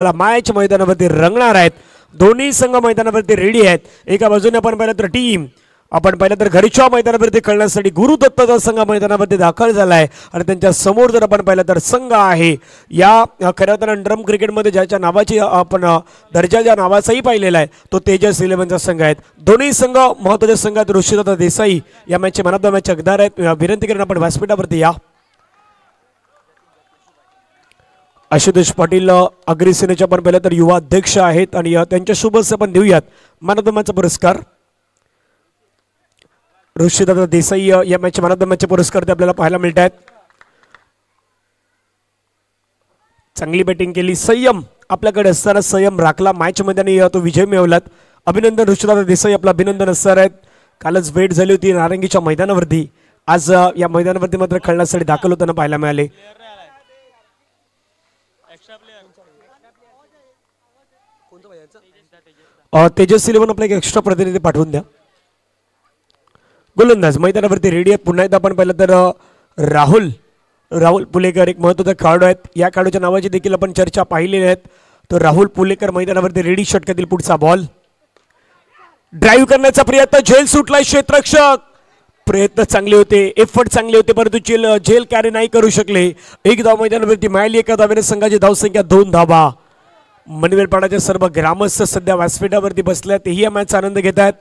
Match मैदानावरती रंगणार आहेत. दोन्ही संघ मैदानावरती रेडी आहेत. एका बाजूने आपण पाहिलं तर टीम आपण पाहिलं तर घरच्या मैदानावरती खेळण्यासाठी गुरुदत्तचा संघ मैदानावरती दाखल झालाय आणि त्यांच्या समोर जर आपण पाहिलं तर संघ आहे या खरं तर ड्रम क्रिकेटमध्ये ज्याच्या नावाची आपण दर्जा ज्या नावाचाही पाहिलेला आहे तो तेजस 11चा संघ आहे. दोन्ही संघ महत्त्वाच्या संघात ऋषिदादा देसाई या मॅचचे मॅन ऑफ द मॅच हकदार आहेत. विनंती करून आपण व्यासपीठावरती या. आशुतोष पाटील अग्रसेनेचे आपण पाहिलं तर युवा अध्यक्ष आहेत आणि त्यांच्या शुभेच्छा आपण देऊयात. मॅन ऑफ द मॅचचा पुरस्कार ऋषिदादा देसाई या मॅचचे मॅन ऑफ द मॅचचे पुरस्कार ते आपल्याला पाहायला मिळत आहेत. चांगली बॅटिंग केली, संयम आपल्याकडे असताना संयम राखला, मॅच मध्ये तो विजय मिळवलात. अभिनंदन ऋषिदादा देसाई, आपलं अभिनंदन असणार आहेत. कालच भेट झाली होती नारंगीच्या मैदानावरती, आज या मैदानावरती मात्र खेळण्यासाठी दाखल होताना पाहायला मिळाले. तेजस 11 आपला एक एक्स्ट्रा प्रतिनिधी पाठवून द्या. गोलंदाज मैदानावरती रेडी आहे. पुन्हा एकदा आपण पाहिलं तर राहुल पुलेकर एक महत्त्वाचा खेळाडू आहेत. या खेळाडूच्या नावाची देखील आपण चर्चा पाहिलेली आहेत. तर राहुल पुलेकर मैदानावरती रेडी. षटकातील पुढचा बॉल ड्राईव्ह करण्याचा प्रयत्न, झेल सुटलाय क्षेत्ररक्षक. प्रयत्न चांगले होते, एफर्ट चांगले होते, परंतु झेल कॅरी नाही करू शकले. एक धाव मैदानावरती मिळाली. एका धावेने संघाची धावसंख्या 2 धावा. मनवेलपाडाचे सर्व ग्रामस्थ सध्या व्यासपीठावरती बसले आहेत, तेही या मॅचचा आनंद घेत आहेत.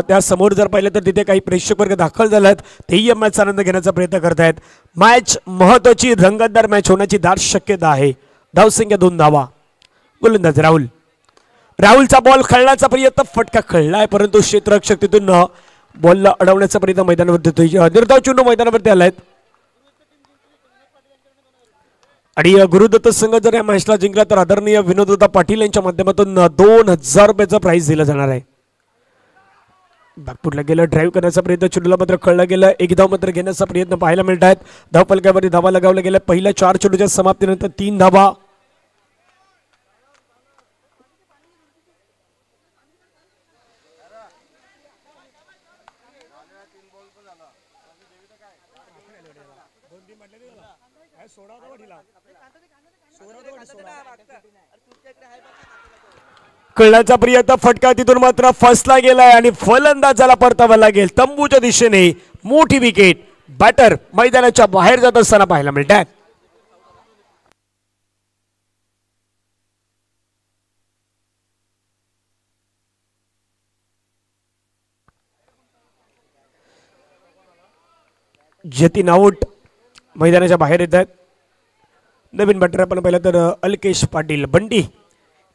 त्या समोर जर पाहिलं तर तिथे काही प्रेक्षक वर्ग दाखल झाले आहेत, तेही या मॅचचा आनंद घेण्याचा प्रयत्न करत आहेत. मॅच महत्त्वाची रंगतदार मॅच होण्याची दाट शक्यता आहे. धावसंख्या 2 धावा. गोलंदाज राहुलचा बॉल खेळण्याचा प्रयत्न, फटका खेळलाय परंतु क्षेत्ररक्षक तिथून बॉलला अडवण्याचा प्रयत्न मैदानावरती निर्धाव चुंडू मैदानावरती आलाय. आणि गुरुदत्त संघ जर या मॅचला जिंकला तर आदरणीय विनोददा पाटील यांच्या माध्यमातून 2000 रुपयाचा प्राइज दिला जाणार आहे. बॅकफुटला गेलं, ड्राईव्ह करण्याचा प्रयत्न चेंडूला मात्र कळला गेला. एक धाव मात्र घेण्याचा प्रयत्न पाहायला मिळत आहेत. धावफलकावरती धावा लगावल्या गेल्या. पहिल्या 4 चेंडूच्या समाप्तीनंतर 3 धावा. कळण्याचा प्रयत्न, फटका तिथून मात्र फसला गेलाय आणि फलंदाजाला परतावा लागेल. तंबूच्या दिशेने मोठी विकेट. बॅटर मैदानाच्या बाहेर जात असताना पाहायला मिळतात. जतीन आऊट, मैदानाच्या बाहेर येत आहेत. नवीन बॅटर आपण पाहिलं तर अल्केश पाटील बंटी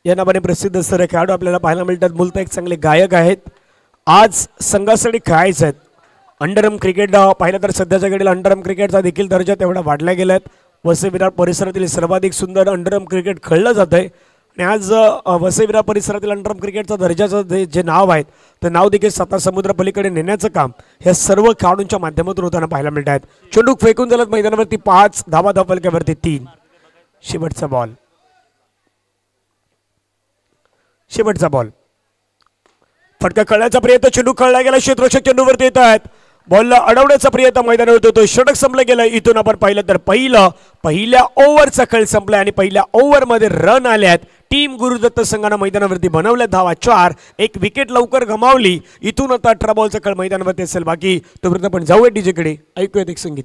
या नावाने प्रसिद्ध असणारे खेळाडू आपल्याला पाहायला मिळतात. मूलतः एक चांगले गायक आहेत. आज संघासाठी खेळायचे आहेत. अंडरआर्म क्रिकेट पाहिलं तर सध्याच्या घडीला अंडरआर्म क्रिकेटचा देखील दर्जा तेवढा वाढला गेला आहे. वसई विरार परिसरातील सर्वाधिक सुंदर अंडरआर्म क्रिकेट खेळलं जात आहे आणि आज वसई विरार परिसरातील अंडरआर्म क्रिकेटचा दर्जाचं जे नाव आहे ते नाव देखील साता समुद्र पलीकडे नेण्याचं काम ह्या सर्व खेळाडूंच्या माध्यमातून होताना पाहायला मिळत आहेत. चेंडू फेकून झाला मैदानावरती 5 धावा, धावफलकावरती 3. शेवटचा बॉल फटका खेळण्याचा प्रयत्न, चेंडू खेळला गेला. क्षेत्ररक्षक चेंडूवरती येत आहेत. बॉलला अडवण्याचा प्रयत्न मैदानावरती होतो. षटक संपलं गेलं. इथून आपण पाहिलं तर पहिल्या ओव्हरचा खेळ संपलाय आणि पहिल्या ओव्हरमध्ये रन आल्यात. टीम गुरुदत्त संघानं मैदानावरती बनवल्या धावा 4. एक विकेट लवकर गमावली. इथून आता 18 बॉलचा खेळ मैदानावरती असेल. बाकी तोपर्यंत आपण जाऊया डीजेकडे, ऐकूयात एक संगीत.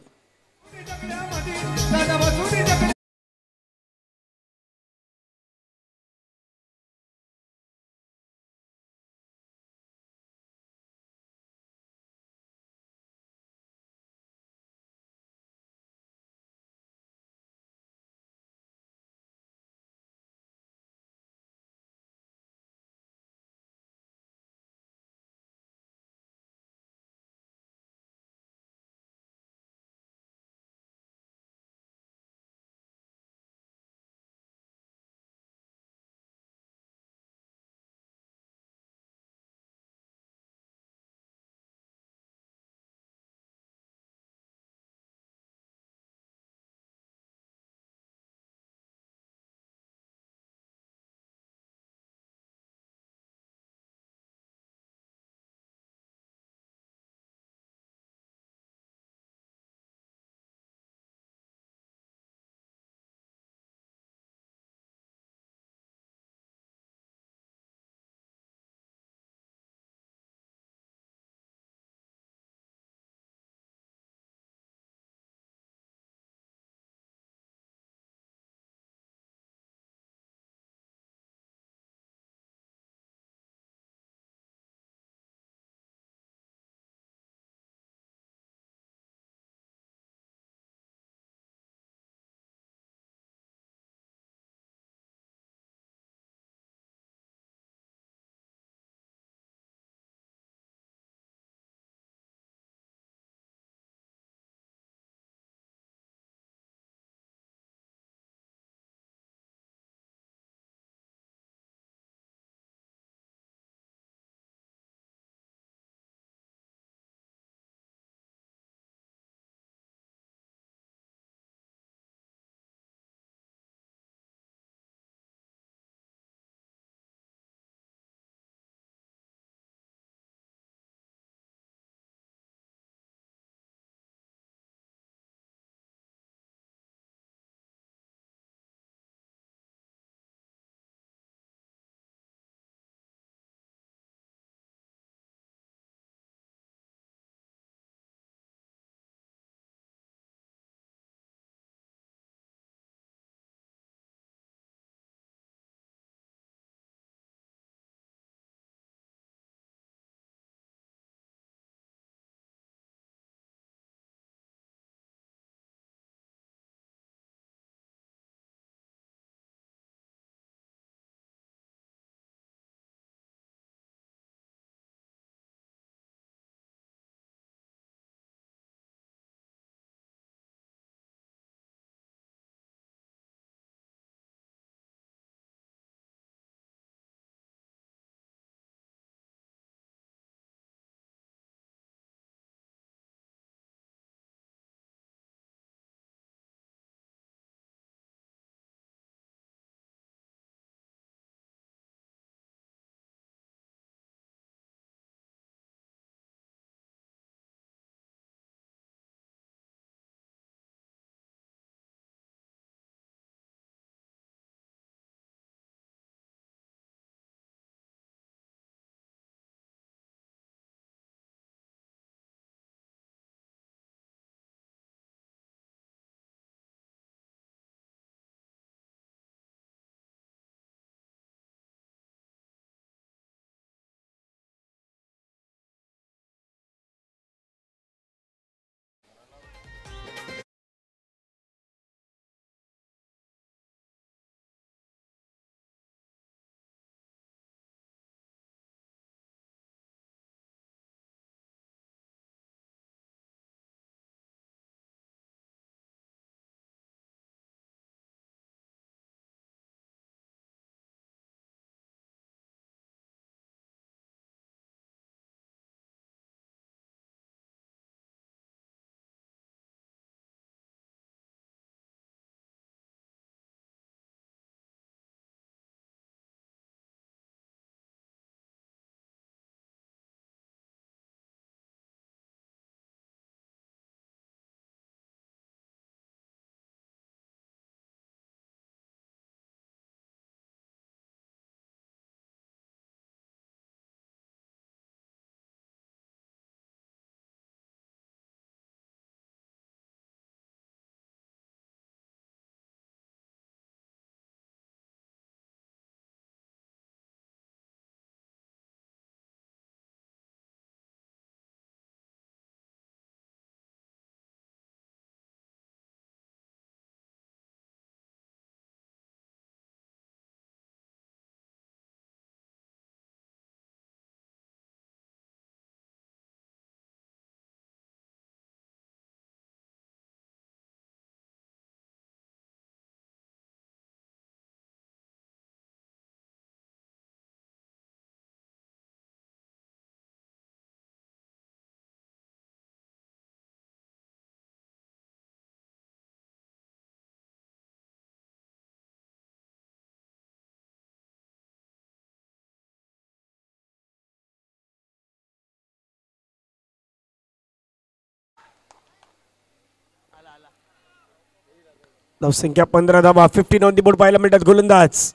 धावसंख्या 15 धावा. 15 ऑन दी बोर्ड पाहायला मिळतात. गोलंदाज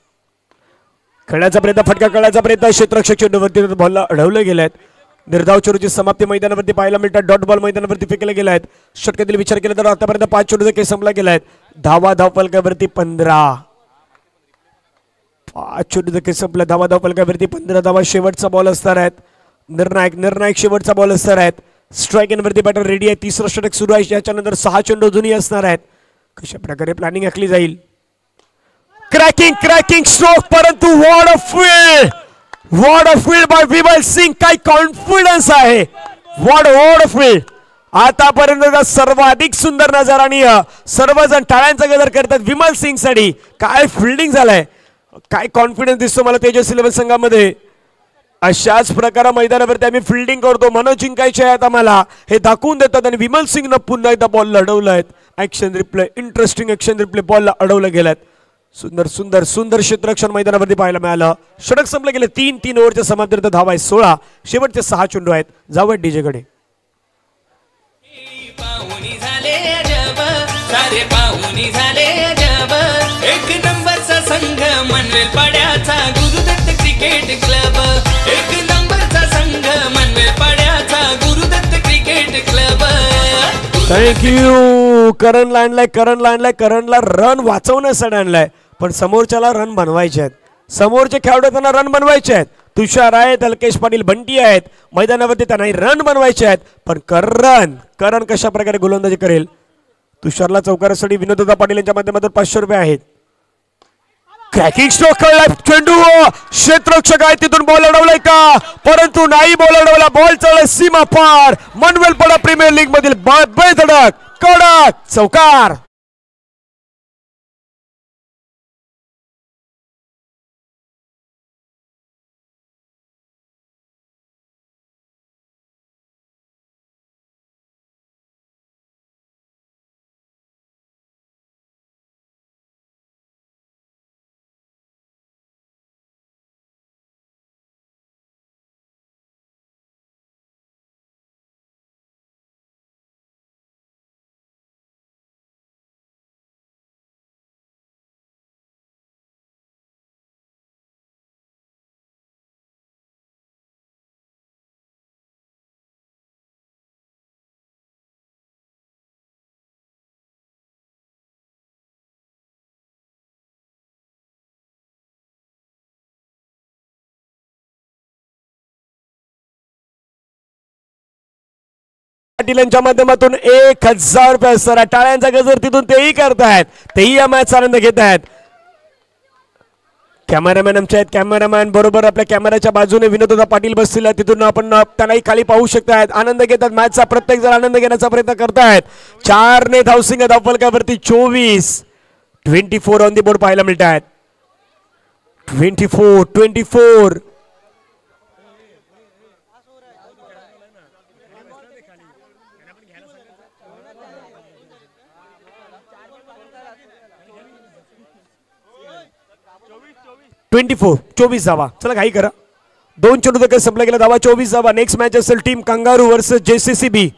खेळण्याचा प्रयत्न, फटका खेळण्याचा प्रयत्न, क्षेत्ररक्षक चेंडूवरती बॉलला अडवले गेले आहेत. निर्धाव चेंडूची समाप्ती मैदानावरती पाहायला मिळतात. डॉट बॉल मैदानावरती फेकले गेले आहेत. षटकातील विचार केला तर आतापर्यंत 5 चेंडूचा खेळ संपला गेला आहे. धावफलकावरती 15. 5 चेंडूचा खेळ संपला. धावफलकावरती 15 धावा. शेवटचा बॉल असणार आहेत. निर्णायक शेवटचा बॉल असणार आहेत. स्ट्राईक वरती बॅटर रेडी आहे. तिसरं षटक सुरू आहे. याच्यानंतर 6 चेंडू अजूनही असणार आहेत. कशा प्रकारे प्लॅनिंग आखली जाईल. क्रॅकिंग स्ट्रोक, परंतु what a field by Vimal Singh. काय कॉन्फिडन्स आहे. What a field. आतापर्यंत सर्वाधिक सुंदर नजारा आणि सर्वजण टाळ्यांचा गजर करतात विमल सिंग साठी. काय फिल्डिंग झालंय, काय कॉन्फिडन्स दिसतो मला तेजस 11 संघामध्ये. अशाच प्रकारे मैदानावरती आम्ही फिल्डिंग करतो, मनोज जिंकायचे आहेत आम्हाला हे दाखवून देतात. आणि विमल सिंगनं पुन्हा एकदा बॉल अडवलाय. Action replay, interesting action replay, बॉलला अडवलं गेल्यात. सुंदर क्षेत्ररक्षण मैदानावरती पाहायला मिळालं. षटक संपले गेले. 3 ओव्हरच्या समाप्तीनंतर धावा आहे 16. शेवटचे 6 चेंडू आहेत. जाऊयात डीजे कडे. एक नंबरचा संघ मनवेल पाड्याचा गुरुदत्त क्रिकेट क्लब. एक नंबरचा संघ मनवेल पाड्याचा गुरुदत्त क्रिकेट क्लब. थँक्यू. करणला रन वाचवण्यासाठी आणलाय, पण समोरच्याला रन बनवायचे आहेत. समोरचे खेळाडू त्यांना रन बनवायचे आहेत. तुषार आहेत, अल्केश पाटील, बंटी आहेत मैदानावरती, त्यांना रन बनवायचे आहेत. पण करण कशा प्रकारे गोलंदाजी करेल. तुषारला चौकारासाठी विनोददा पाटील यांच्या माध्यमातून 500 रुपये आहेत. क्रॅकिंग स्ट्रोक खेळलाय चेंडू. क्षेत्ररक्षक आहे, तिथून बॉल अडवलाय का, परंतु नाही बॉल अडवला. बॉल चढलाय सीमा पार. मनवेलपाडा प्रीमियर लीग मधील बेधडक कडक चौकार. पाटीलांच्या माध्यमातून 1000 रुपये असणार. टाळ्यांचा गजर तिथून तेही करतायत, तेही या मॅच आनंद घेत आहेत. कॅमेरामॅन आमचे आहेत. कॅमेरामॅन बरोबर आपल्या कॅमेऱ्याच्या बाजूने विनोददा पाटील बसतील. तिथून आपण त्यांनाही खाली पाहू शकतायत. आनंद घेतात मॅचचा. प्रत्येक जण आनंद घेण्याचा प्रयत्न करतायत. 4 ने धावसिंग धावफलकावरती 24 ऑन दी बोर्ड पाहायला मिळत आहेत. 24. 24 धावा. चला घाई करा. 2 चेंडू देखील संपला गेला. धावा 24 धावा. नेक्स्ट मॅच असेल टीम कंगारू वर्सेस JCCB.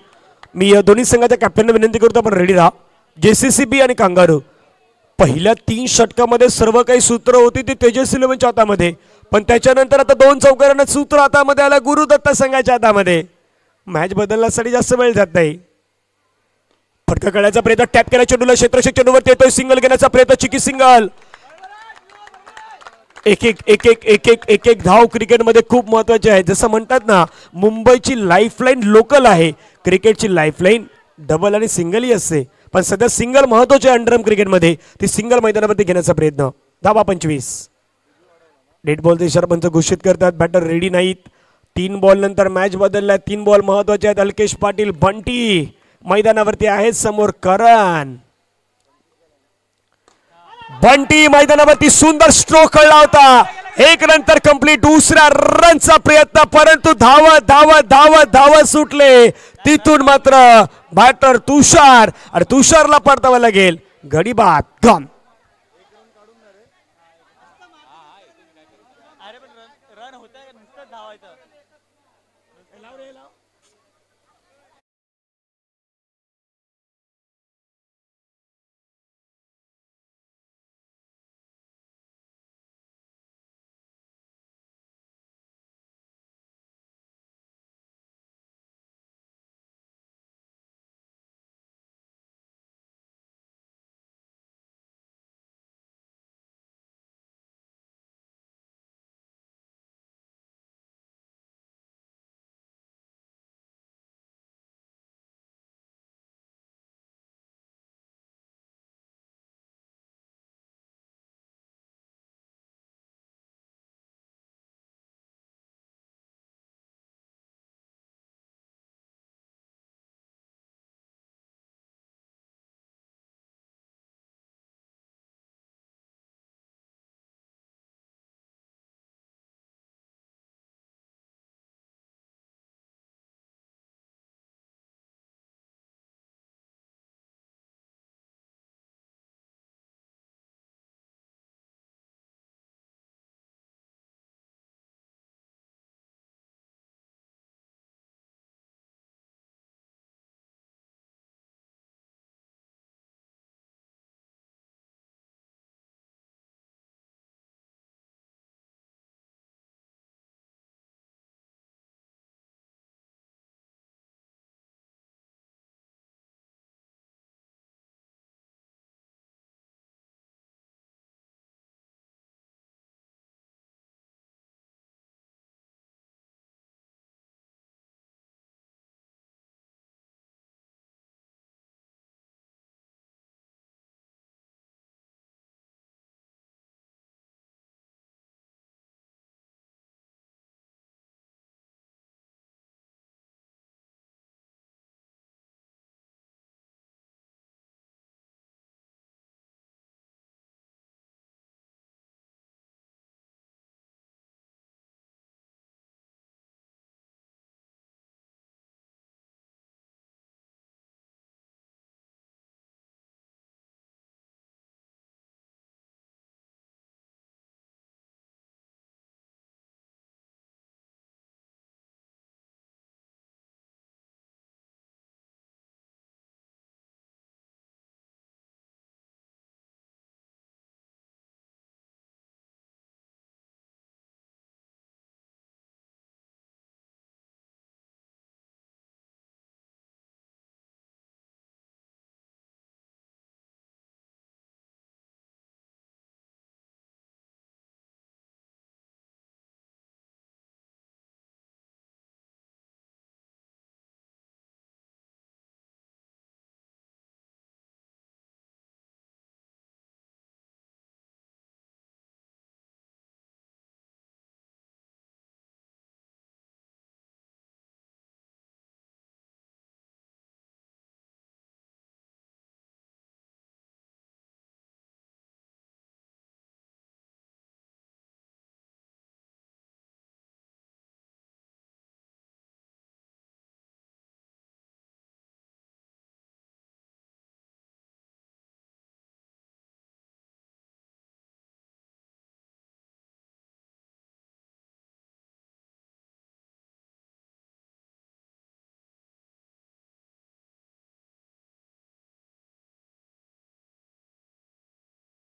मी दोन्ही संघाच्या कॅप्टनला विनंती करतो आपण रेडी राहा. JCCB आणि कंगारू. पहिल्या 3 षटकामध्ये सर्व काही सूत्र होती ती तेजस 11च्या हातामध्ये, पण त्याच्यानंतर आता 2 चौकारांना सूत्र हातामध्ये आला गुरुदत्त संघाच्या हातामध्ये. मॅच बदलण्यासाठी जास्त वेळ जात नाही. फटका खेळण्याचा प्रयत्न, टॅप केला चेंडूला. क्षेत्ररक्षक चेंडूवरती येतोय. सिंगल घेण्याचा प्रयत्न, चिकी सिंगल. एक धाव क्रिकेटमध्ये खूप महत्वाचे आहे. जसं म्हणतात ना, मुंबईची लाईफलाईन लोकल आहे. क्रिकेटची लाईफलाईन डबल आणि सिंगलही असते, पण सध्या सिंगल महत्वाचे आहे अंडरम क्रिकेटमध्ये. ती सिंगल मैदानामध्ये घेण्याचा प्रयत्न. धावा 25. डेड बॉलचे इशारा पंच घोषित करतात. बॅटर रेडी नाहीत. 3 बॉल नंतर मॅच बदललाय. 3 बॉल महत्वाचे आहेत. अल्केश पाटील, बंटी मैदानावरती आहेत. समोर करण. बंटी मैदानावरती सुंदर स्ट्रोक खेळला होता. 1 नंतर कंप्लीट. दुसऱ्या रनचा प्रयत्न, परंतु धावत सुटले. तिथून मात्र बॅटर तुषार, आणि तुषारला परतावा लागेल. गडी बाद गम.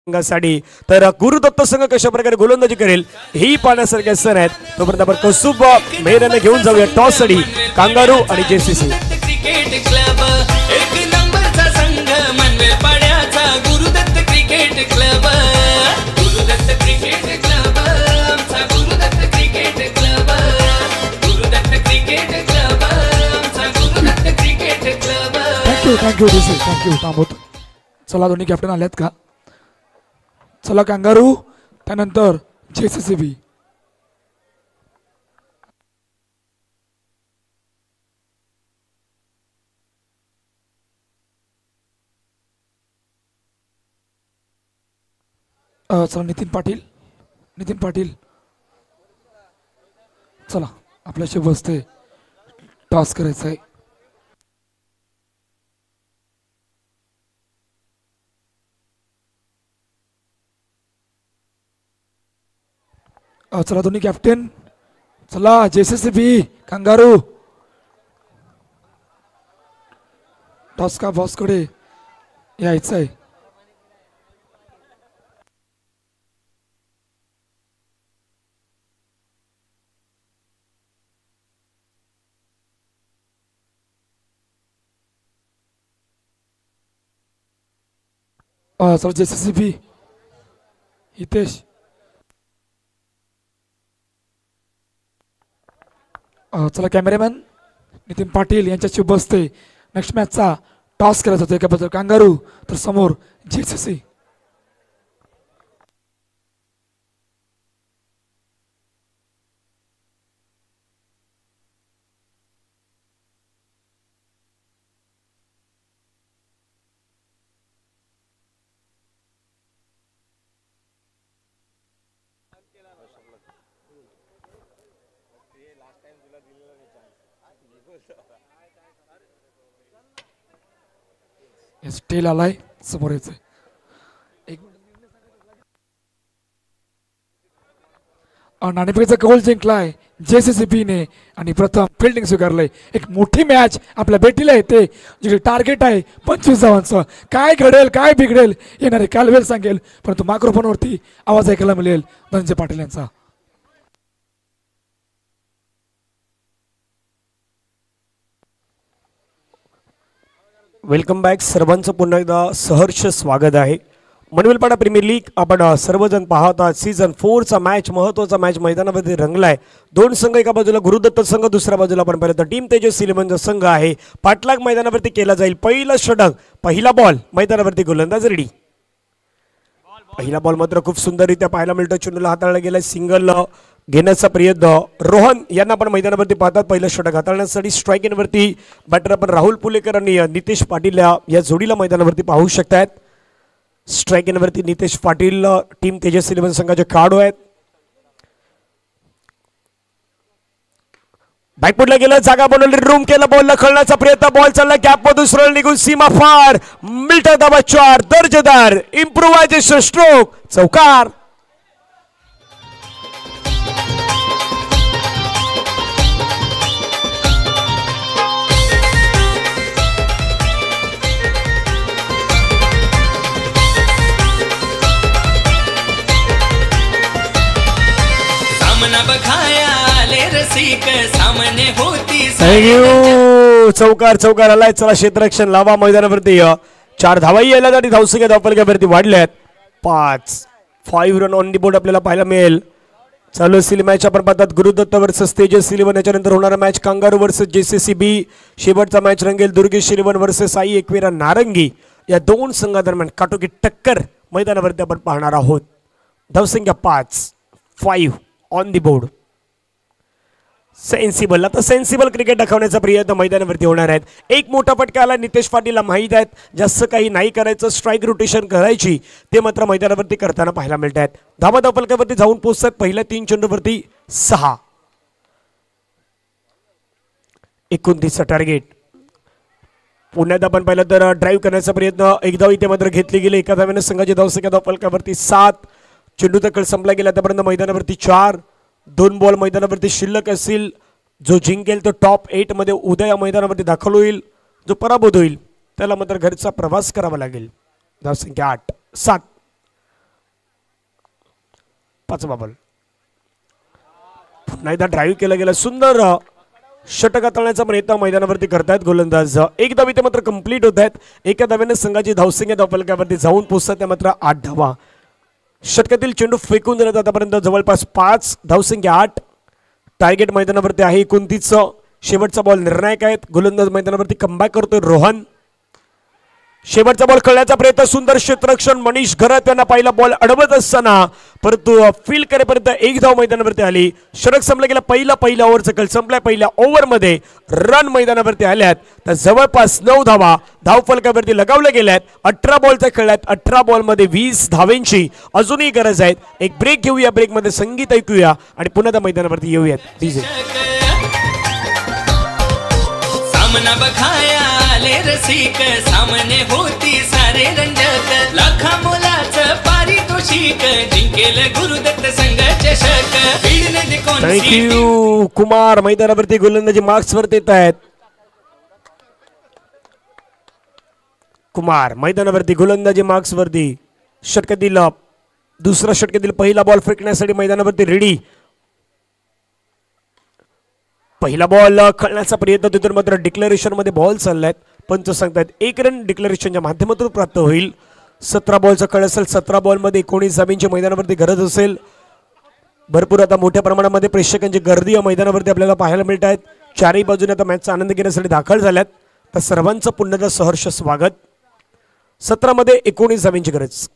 संघासाठी तर गुरुदत्त संघ कशा प्रकारे गोलंदाजी करेल ही पाहण्यासारखे असणार आहेत. तोपर्यंत आपण कौस्तुभ मेहराने घेऊन जाऊया टॉस साठी कांगारू आणि जेसीसी. क्रिकेट क्लब एक नंबरचा संघ मनवेल पाड्याचा Gurudatt cricket club. Gurudatt cricket club आमचा Gurudatt cricket club. Gurudatt cricket club आमचा Gurudatt cricket club. Thank you DC thank you. थांबवतो. चला दोन्ही कॅप्टन आल्यात का. चला कांगारू त्यानंतर जेसीसीबी. चला नितीन पाटील चला आपल्याशी बसते. टॉस करायचं आहे. चला दोन्ही कॅप्टन. चला जेसीसीबी कांगारू. टॉस का बॉसकडे यायचं आहे. चला जेसीसीबी हितेश. चला कॅमेरामॅन नितीन पाटील यांच्याशी बसते. नेक्स्ट मॅचचा टॉस केला जातो. एका बाजूला कांगारू तर समोर जेसीसी. स्टेल आलाय समोर यायचं. नाणेफेकीचा कौल जिंकलाय जेसीसीबीने आणि प्रथम फिल्डिंग स्वीकारलंय. एक मोठी मॅच आपल्या भेटीला येते जिथे टार्गेट आहे 25 धावांचं. काय घडेल काय बिघडेल येणारे कालवेल सांगेल. परंतु मायक्रोफोनवरती आवाज ऐकायला मिळेल धनंजय पाटील यांचा. Welcome back. सर्वांचं पुन्हा एकदा सहर्ष स्वागत आहे. मनवेलपाडा प्रीमियर लीग आपण सर्वजण पाहत आहात. सीझन 4चा मॅच महत्त्वाचा मॅच मैदानामध्ये रंगलाय. दोन संघ एका बाजूला गुरुदत्त संघ दुसऱ्या बाजूला आपण पाहिलं तर टीम तेजस इलेव्हनचा संघ आहे. पाठलाग मैदानावरती केला जाईल. पहिला षटक पहिला बॉल मैदानावरती गोलंदाज रेडी. पहिला बॉल मात्र खूप सुंदररित्या पाहायला मिळतो. चेंडूला हाताळला गेलाय. सिंगल घेण्याचा प्रयत्न रोहन यांना पण मैदानावरती पाहतात. पहिलं षटक हाताळण्यासाठी स्ट्राईक इनवरती बॅटर आपण राहुल पुलेकर आणि नितेश पाटील या जोडीला मैदानावरती पाहू शकतात. स्ट्राईक इनवरती नितेश पाटील टीम तेजस इलेव्हन संघाचे खेळाडू आहेत. बॅकफुटला गेलं. जागा बनवली. रूम केला. बॉलला खळण्याचा प्रयत्न. बॉल चालला गॅप मधून सरळ निघून सीमा फार. मिल्टन दाबा 4 दर्जेदार इम्प्रोव्हायझेशन स्ट्रोक चौकार. चौकार चौकार आलाय. चला क्षेत्ररक्षण लावा मैदानावरती. 4 धावाही यायला आणि धावसंख्या धावपलकावरती वाढल्यात. 5 रन ऑन दी बोर्ड आपल्याला पाहायला मिळेल. चालू असलेली मॅच आपण पाहतात गुरुदत्त वर्सेस तेजस इलेव्हन. याच्यानंतर होणारा मॅच कांगारू वर्सेस जेसीसीबी. शेवटचा मॅच रंगेल दुर्गेश इलेव्हन वर्सेस आई एकविरा नारंगी. या दोन संघादरम्यान काटोकी टक्कर मैदानावरती आपण पाहणार आहोत. धावसंख्या 5 ऑन दी बोर्ड. सेन्सिबल आता सेन्सिबल क्रिकेट दाखवण्याचा प्रयत्न मैदानावरती होणार आहेत. एक मोठा फटका आला. नितेश पाटीलला माहीत आहेत जास्त काही नाही करायचं. स्ट्राईक रोटेशन करायची ते मात्र मैदानावरती करताना पाहायला मिळत आहेत. धावा धावपलकावरती जाऊन पोहोचतात. पहिल्या 3 चेंडूवरती 6. 29चं टार्गेट. पुण्यात आपण पाहिलं तर ड्राईव्ह करण्याचा प्रयत्न एक धाव इथे मात्र घेतली गेली. एका धाव्यानं संघाची धावसंख्या धावपलकावरती 7. चेंडू तकड संपला गेला. त्यापर्यंत मैदानावरती 4. 2 बॉल मैदानावरती शिल्लक असतील. जो जिंकेल तो टॉप 8 मध्ये उद्या या मैदानावरती दाखल होईल. जो पराभूत होईल त्याला मात्र घरचा प्रवास करावा लागेल. धावसंख्या 8. 7 5वा बॉल. पुन्हा एकदा ड्राईव्ह केला गेला. सुंदर षटक हाताळण्याचा प्रयत्न मैदानावरती करतायत गोलंदाज. एक धाव इथे मात्र कंप्लीट होत आहेत. एका धाव्याने संघाची धावसंख्या धावफलकावरती जाऊन पोहोचतात. त्या मात्र 8 धावा. षटकातील चेंडू फेकून देण्यात आतापर्यंत जवळपास 5, धावसंख्या 8. टार्गेट मैदानावरती आहे 29. शेवटचा बॉल निर्णायक आहेत. गोलंदाज मैदानावरती कमबॅक करतोय रोहन. शेवटचा बॉल खेळण्याचा प्रयत्न. सुंदर क्षेत्ररक्षण मनीष घरत यांना पहिला बॉल अडवत असताना परंतु फील्ड करेपर्यंत 1 धाव मैदानावरती आली. षटक संपलं गेलं. पहिला ओव्हरचा कल संपलाय. पहिल्या ओव्हरमध्ये रन मैदानावरती आल्यात. तर जवळपास 9 धावा धावफलकावरती लगावल्या गेल्यात. 18 बॉलचा खेळल्यात. 18 बॉलमध्ये 20 धावेंची अजूनही गरज आहे. एक ब्रेक घेऊया. ब्रेकमध्ये संगीत ऐकूया आणि पुन्हा त्या मैदानावरती येऊयात. सामना बघाया आले रसिक, सामने होती सारे रंजक, लाखा मोलाचं पारितोषिक, जिंकेल गुरुदत्त संघ चषक. थँक्यू कुमार. मैदानावरती गोलंदाजी मार्क्स वरती येत आहेत. कुमार मैदानावरती गोलंदाजी मार्क्स वरती. षटकातील दुसरा षटकातील पहिला बॉल फेकण्यासाठी मैदानावरती रेडी. पहिला बॉल खेळण्याचा प्रयत्न तिथून मात्र डिक्लेरेशन मध्ये बॉल चाललाय. पंच सांगतायत 1 रन डिक्लेरेशनच्या माध्यमातून प्राप्त होईल. 17 बॉलचा खेळ असेल. 17 बॉलमध्ये 19 धाब्यांची मैदानावरती गरज असेल. भरपूर आता मोठ्या प्रमाणामध्ये प्रेक्षकांची गर्दी या मैदानावरती आपल्याला पाहायला मिळत आहेत. चारही बाजूने आता मॅचचा आनंद घेण्यासाठी दाखल झाल्यात. तर सर्वांचं पुन्हा सहर्ष स्वागत. 17 मध्ये 19 धाब्यांची गरज.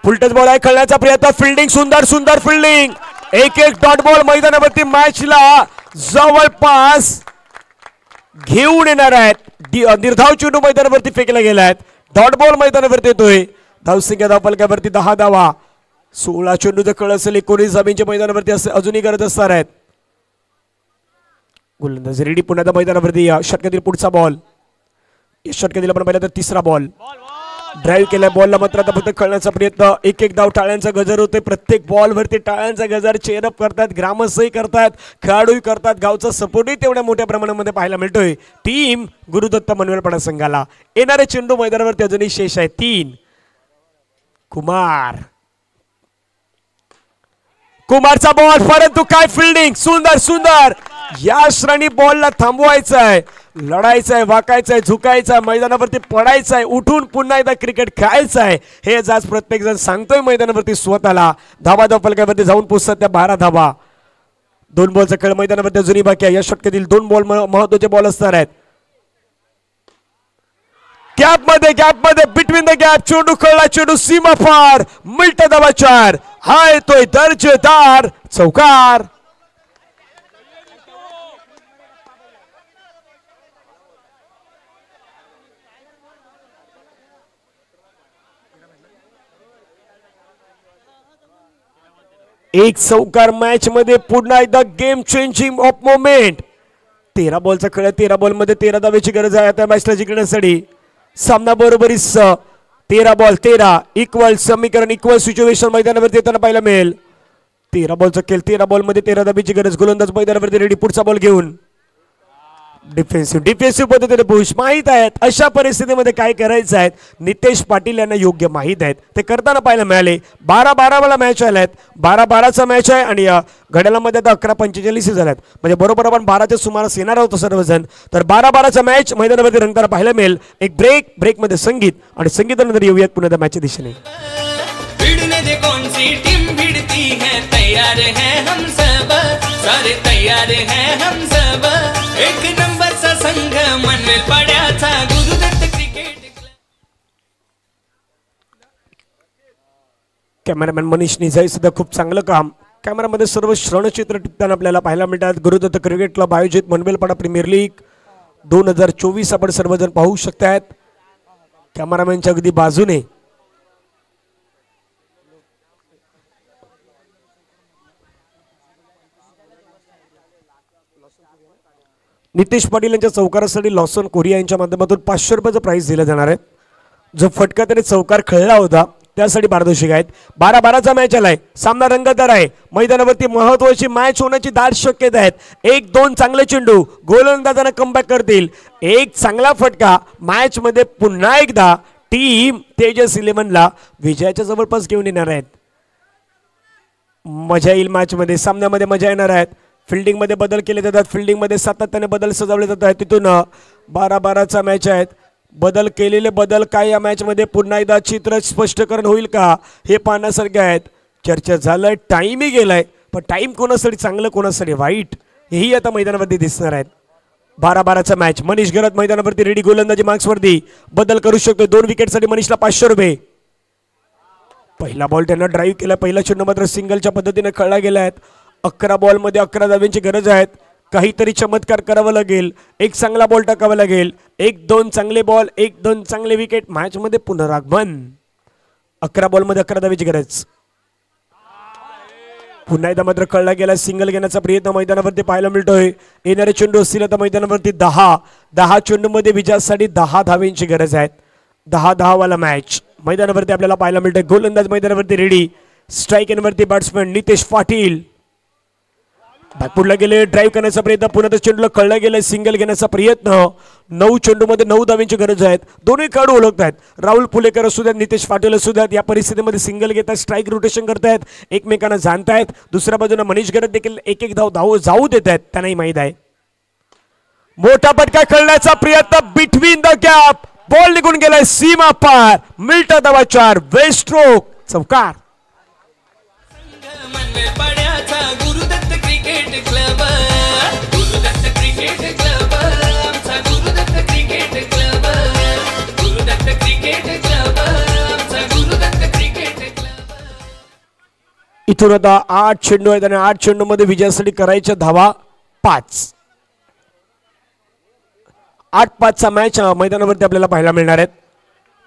फुलटच बॉल आहे. खेळण्याचा प्रयत्न. फिल्डिंग सुंदर फिल्डिंग. एक डॉट बॉल मैदानावरती मॅचला जवळपास घेऊन येणार आहेत. निर्धाव चेंडू मैदानावरती फेकला गेलाय. डॉट बॉल मैदानावरती येतोय. धावसंख्या धावफलकावरती 10 धावा. 16 चेंडूचा खेळ असेल. 19 धाब्यांच्या मैदानावरती अजूनही गरज असणार आहेत. गोलंदाज रेडी. पुन्हा मैदानावरती षटकातील पुढचा बॉल. या षटकातील आपण पाहिलं तर 3रा बॉल. ड्राईव्ह केल्या बॉलला मात्र आता फक्त खेळण्याचा प्रयत्न. एक धाव. टाळ्यांचा गजर होतोय. प्रत्येक बॉलवरती टाळ्यांचा गजर. चेअरअप करतात. ग्रामस्थही करतात. खेळाडूही करतात. गावचा सपोर्टही तेवढ्या मोठ्या प्रमाणामध्ये पाहायला मिळतोय. टीम गुरुदत्त मनवेलपाडा संघाला. येणारे चेंडू मैदानावरती अजूनही शेष आहे. 3. कुमारचा बॉल. परंतु काय फिल्डिंग. सुंदर. या श्रेणी बॉलला थांबवायचं आहे. लढायचं आहे. वाकायचं आहे. झुकायचं आहे. मैदानावरती पडायचं आहे. उठून पुन्हा एकदा क्रिकेट खेळायचं आहे. हे आज प्रत्येक जण सांगतोय मैदानावरती स्वतःला. धावा फलकावरती जाऊन पोहोचतात त्या 12 धावा. 2 बॉलचा खेळ मैदानावरती अजूनही बाकी आहे. या षटकातील 2 बॉल महत्वाचे बॉल असणार आहेत. गॅपमध्ये बिटवीन द गॅप चेंडू खेळला. चेंडू सीमा पार. मिल्ट धावा 4. हा येतोय दर्जेदार चौकार. एक चौकार मॅच मध्ये पुन्हा एकदा गेम चेंजिंग ऑफ मोमेंट. 13 बॉलचा खेळ. 13 बॉलमध्ये 13 धावेची गरज आहे त्या मॅचला जिंकण्यासाठी. सामना बरोबरीच 13 बॉल 13 इक्वल समीकरण. इक्वल सिच्युएशन मैदानावरती येताना पाहायला मिळेल. 13 बॉलचा खेळ. 13 बॉलमध्ये 13 धावेची गरज. गोलंदाज मैदानावरती रेडी. पुढचा बॉल घेऊन डिफेन्सिव्ह पद्धतीने पुश. माहीत आहेत अशा परिस्थितीमध्ये काय करायचं आहे. नितेश पाटील यांना योग्य माहीत आहेत. ते करताना पाहायला मिळाले. 12-12 मॅच आल्यात. 12-12चा मॅच आहे आणि घड्याळामध्ये आता 11:45 झाल्यात. म्हणजे बरोबर आपण 12च्या सुमारास येणार आहोत सर्वजण. तर 12-12चा मॅच मैदानावरती रंगताना पाहायला मिळेल. एक ब्रेकमध्ये संगीत आणि संगीतानंतर येऊयात पुन्हा त्या मॅचच्या दिशेने. एक नंबरचा संघ मनवेलपाड्याचा Gurudatt cricket club. Cameraman Manish Nijai सुद्धा खूप चांगलं काम. कॅमेरामध्ये सर्व श्रवणचित्र टिपताना आपल्याला पाहायला मिळतात. गुरुदत्त क्रिकेट क्लब आयोजित मनवेलपाडा प्रीमियर लीग 2024 आपण सर्वजण पाहू शकतात. कॅमेरामॅनच्या अगदी बाजूने नितेश पाटील यांच्या चौकारासाठी लॉसन कोरिया यांच्या माध्यमातून 500 रुपयाचं प्राइस दिलं जाणार आहे. जो फटका त्याने चौकार खेळला होता त्यासाठी पारदर्शक आहेत. 12-12चा मॅच आलाय. सामना रंगतदार आहे. मैदानावरती महत्वाची मॅच होण्याची दाट शक्यता आहेत. 1-2 चांगले चेंडू गोलंदाजांना कमबॅक करतील. एक चांगला फटका. मॅच मध्ये पुन्हा एकदा टीम तेजस 11ला विजयाच्या जवळपास घेऊन येणार आहेत. मजा येईल मॅचमध्ये, सामन्यामध्ये मजा येणार आहेत. फिल्डिंगमध्ये बदल केले जातात, फिल्डिंगमध्ये सातत्याने बदल सजवले जात आहेत. तिथून 12-12चा मॅच आहेत. बदल केलेले बदल काय या मॅचमध्ये पुन्हा एकदा चित्र स्पष्टीकरण होईल का हे पाहण्यासारखे आहेत. चर्चा झालंय, टाईमही गेलाय, पण टाईम कोणासाठी चांगलं कोणासाठी वाईट हेही आता मैदानावरती दिसणार आहेत. 12-12चा मॅच. मनीष गरत मैदानावरती रेडी, गोलंदाजी मार्क्सवरती बदल करू शकतो. 2 विकेटसाठी मनीषला 500 रुपये. पहिला बॉल त्यांना ड्राईव्ह केला, पहिला चेंडू मात्र सिंगलच्या पद्धतीने खेळला गेला आहे. 11 बॉलमध्ये 11 धाव्यांची गरज आहे. काहीतरी चमत्कार करावा लागेल, एक चांगला बॉल टाकावा लागेल, 1-2 चांगले बॉल, 1-2 चांगले विकेट, मॅचमध्ये पुनरागमन. 11 बॉलमध्ये 11 धाव्याची गरज. पुन्हा एकदा मात्र कळला गेला, सिंगल घेण्याचा प्रयत्न मैदानावरती पाहायला मिळतोय. येणारे चेंडू असतील आता मैदानावरती 10 चेंडूमध्ये विजयासाठी 10 धाव्यांची गरज आहे. 10-10 वाला मॅच मैदानावरती आपल्याला पाहायला मिळतोय. गोलंदाज मैदानावरती रेडी, स्ट्राईक एनवरती बॅट्समॅन नितेश पाटील. बॅकफुटला गेले, ड्राईव्ह करण्याचा प्रयत्न, पुन्हा त्या चेंडूला कळला गेलाय, सिंगल घेण्याचा प्रयत्न. 9 चेंडूमध्ये 9 धाव्यांची गरज आहे. दोन्ही खेळाडू ओळखत आहेत. राहुल पुलेकर असू द्यात, नितेश पाटील असू द्यात, या परिस्थितीमध्ये सिंगल घेतात, स्ट्राईक रोटेशन करतायत, एकमेकांना जाणतायत. दुसऱ्या बाजूला मनीष गरत देखील एक धाव जाऊ देत आहेत, त्यांनाही माहीत आहे. मोठा फटका खेळण्याचा प्रयत्न, बिटवीन द गॅप, बॉल निघून गेलाय सीमा पार. मिल्टा धावा 4, वेस्ट स्ट्रोक, चौकार. Gurudatt cricket club, Gurudatt cricket club, आमचा Gurudatt cricket club, Gurudatt cricket club, आमचा गुरुदत्त क्रिकेट क्लब. इथून आता 8 चेंडू आहेत आणि 8 चेंडूमध्ये विजयासाठी करायच्या धावा 5. 8-5चा मॅच मैदानावरती आपल्याला पाहायला मिळणार आहेत.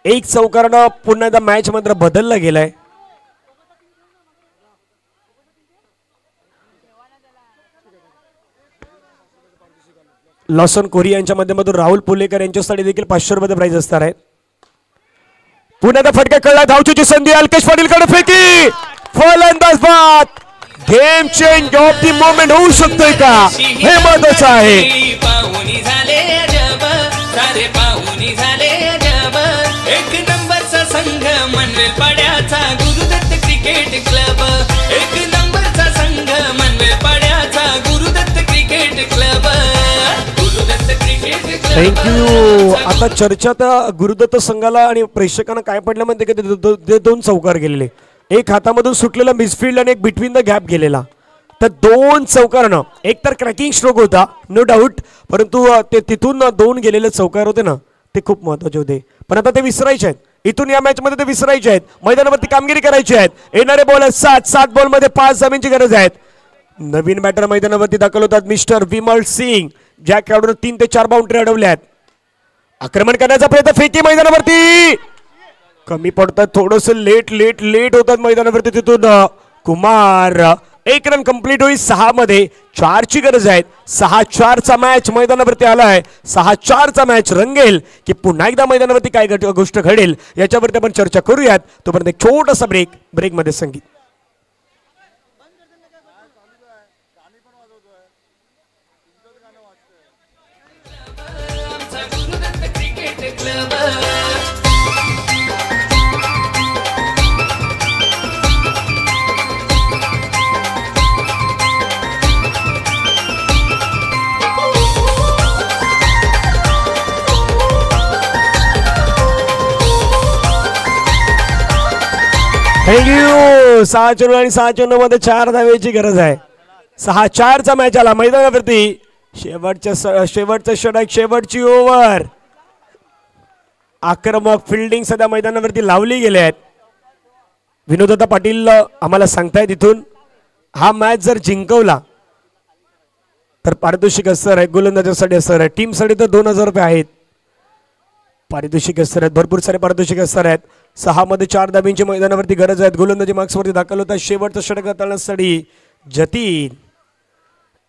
एक चौकारानं पुन्हा एकदा मॅच मात्र बदलला गेलाय. लॉसन कोरी यांच्या माध्यमातून राहुल पुलेकर यांच्यासाठी देखील 500 रुपये प्राइज असणार आहे. पुन्हा फटका कळला, धावचीची संधी, अल्केश पाटील कडे फेकी, फलंदाज बाद. Game change of the moment होऊ शकतोय का, हे महत्वाचं आहे. पाहुणी झाले अजब, सारे पाहुणी झाले अजब. 1 नंबरचा संघ मनवेल पाड्याचा गुरुदत्त क्रिकेट क्लब, 1 नंबरचा संघ मनवेल पाड्याचा गुरुदत्त क्रिकेट क्लब. थँक्यू. आता चर्चा तर गुरुदत्त संघाला आणि प्रेक्षकांना काय पडलं म्हणते की ते 2 चौकार गेलेले, एक हातामधून सुटलेला मिसफिल्ड आणि एक बिटवीन द गॅप गेलेला. तर 2 चौकारानं, एक तर क्रॅकिंग स्ट्रोक होता नो डाऊट, परंतु ते तिथून 2 गेलेले चौकार होते ना, ते खूप महत्वाचे होते. पण आता ते विसरायचे आहेत, इथून या मॅच मध्ये ते विसरायचे आहेत. मैदानावरती कामगिरी करायची आहेत. येणारे बॉल 7 बॉलमध्ये 5 धाव्यांची गरज आहे. नवीन बॅटर मैदानावरती दाखल होतात मिस्टर विमल सिंग, ज्या खेळाडूने 3 ते 4 बाउंड्री अडवल्यात. आक्रमण करण्याचा प्रयत्न, फेकी मैदानावरती कमी पडतात, थोडस लेट होतात मैदानावरती. तिथून कुमार, 1 रन कंप्लीट होईल. 6 मध्ये 4 ची गरज आहे. 6-4चा मॅच मैदानावरती आलाय. 6-4चा मॅच रंगेल की पुन्हा एकदा मैदानावरती काय गोष्ट घडेल याच्यावरती आपण चर्चा करूयात. तोपर्यंत एक छोटासा ब्रेकमध्ये संगीत. थँक्यू. 6 चेंडू आणि 6 चेंडूमध्ये 4 धावेची गरज आहे. 6-4चा मॅच आला मैदानावरती. शेवटचं षटक, शेवटची ओव्हर. आक्रमक फिल्डिंग सध्या मैदानावरती लावली गेले आहेत. विनोदत्ता पाटील आम्हाला सांगतायत इथून, हा मॅच जर जिंकवला तर पारितोषिक असणार आहे, गोलंदाजासाठी असणार आहे, टीमसाठी तर 2000 रुपये आहेत. पारितोषिक असणार आहेत, भरपूर सारे पारितोषिक असणार आहेत. 6 मध्ये 4 धाब्यांची मैदानावरती गरज आहे. गोलंदाजी मार्क्सवरती दाखल होता. शेवटचं षटक हाताळण्यासाठी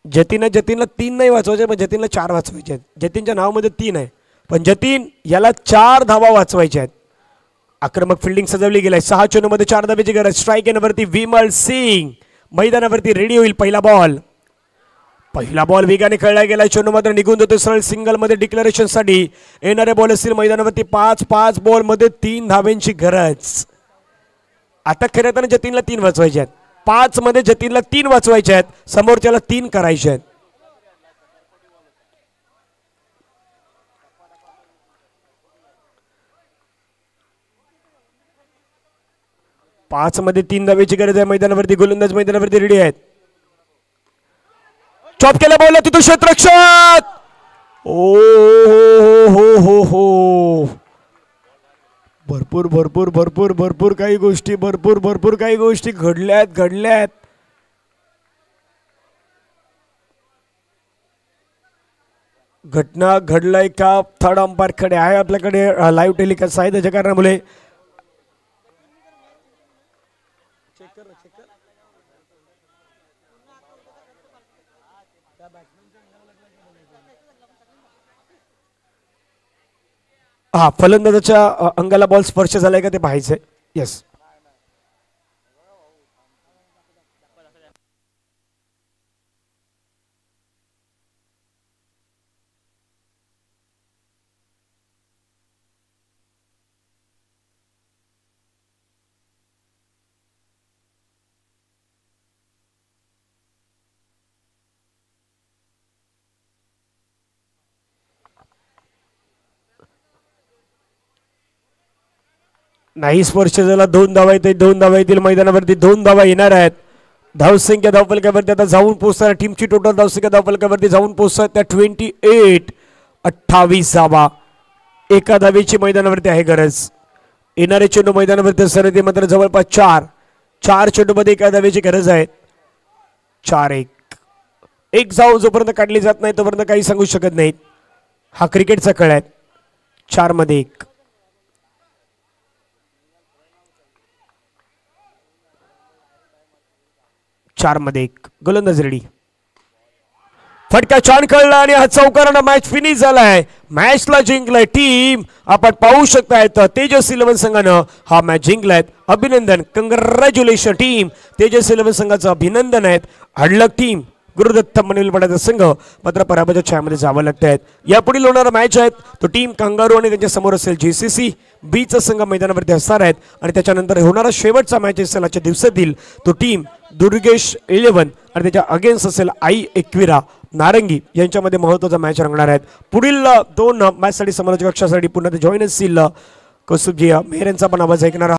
जतीनला 3 नाही वाचवायचे, पण जतीनला 4 वाचवायचे आहेत. जतीनच्या नावामध्ये 3 आहे, पण जतीन याला 4 धावा वाचवायच्या आहेत. आक्रमक फिल्डिंग सजवली गेली. 6 चेंडूमध्ये 4 धाब्याची गरज. स्ट्राईक एनवरती विमल सिंग मैदानावरती रेडी होईल. पहिला बॉल वेगाने खेळला गेला. चेंडू मात्र निघून जातो सरळ सिंगल मध्ये डिक्लेरेशन साठी. येणारे बॉल असतील मैदानावरती 5 बॉल मध्ये 3 धाब्यांची गरज. आता खऱ्या तर जतीनला 3 वाचवायचे आहेत. 5 मध्ये जतीनला 3 वाचवायचे आहेत, समोरच्याला 3 करायचे आहेत. पाच मध्ये 3 धावेची गरज आहे. मैदानावरती गोलंदाज मैदानावरती रेडी आहेत. चॉप केला बॉल तिथून क्षेत्ररक्षक. ओ हो हो हो भरपूर भरपूर भरपूर भरपूर काही गोष्टी भरपूर काही गोष्टी घडल्यात. घटना घडलाय का थर्ड अंपायर कडे आहे आपल्याकडे लाईव्ह टेलिकास्ट आहे, त्याच्या कारणामुळे हा फलंदाजाच्या अंगाला बॉल स्पर्श झालाय का ते पाहायचंय. येस नाही स्पर्श झाला. 2 धावा येतील, 2 धावा येतील. मैदानावरती 2 धावा येणार आहेत. धावसंख्या धावफलकावरती आता जाऊन पोहोचतात. टीमची टोटल धावसंख्या धावफलकावरती जाऊन पोहोचतात त्या 28 धावा. एका धावेची मैदानावरती आहे गरज. येणारे चेंडू मैदानावरती असणार ते मात्र जवळपास 4 चेंडूमध्ये एका धावेची गरज आहे. 4-1 एक धाव जोपर्यंत काढली जात नाही तोपर्यंत काही सांगू शकत नाहीत. हा क्रिकेटचा खेळ आहे. 4 मध्ये 1. चार मध्ये 1 गोलंदाज रेडी. फटका छान कळला आणि हा चौकारानं मॅच फिनिश झालाय. मॅचला जिंकलाय टीम. आपण पाहू शकताय तेजस 11 संघानं हा मॅच जिंकलाय. अभिनंदन, कंग्रॅच्युलेशन टीम. तेजस 11 संघाचं अभिनंदन आहेत. हडलक टीम गुरुदत्त मनविलवाडाचा संघ मात्र पराभवाच्या छायामध्ये जावं लागत आहेत. यापुढील होणारा मॅच आहेत तो टीम कांगारू आणि त्यांच्या समोर असेल JCC बीचा संघ मैदानावरती असणार आहेत. आणि त्याच्यानंतर होणारा शेवटचा मॅच असेल आजच्या दिवसातील तो टीम दुर्गेश 11 आणि त्याच्या अगेन्स्ट असेल आई एकविरा नारंगी यांच्यामध्ये महत्त्वाचा मॅच रंगणार आहेत. पुढील 2 मॅचसाठी समालोचक कक्षासाठी पुन्हा ते जॉईन असतील कौस्तुभजी मेहर यांचा पण आवाज ऐकणार.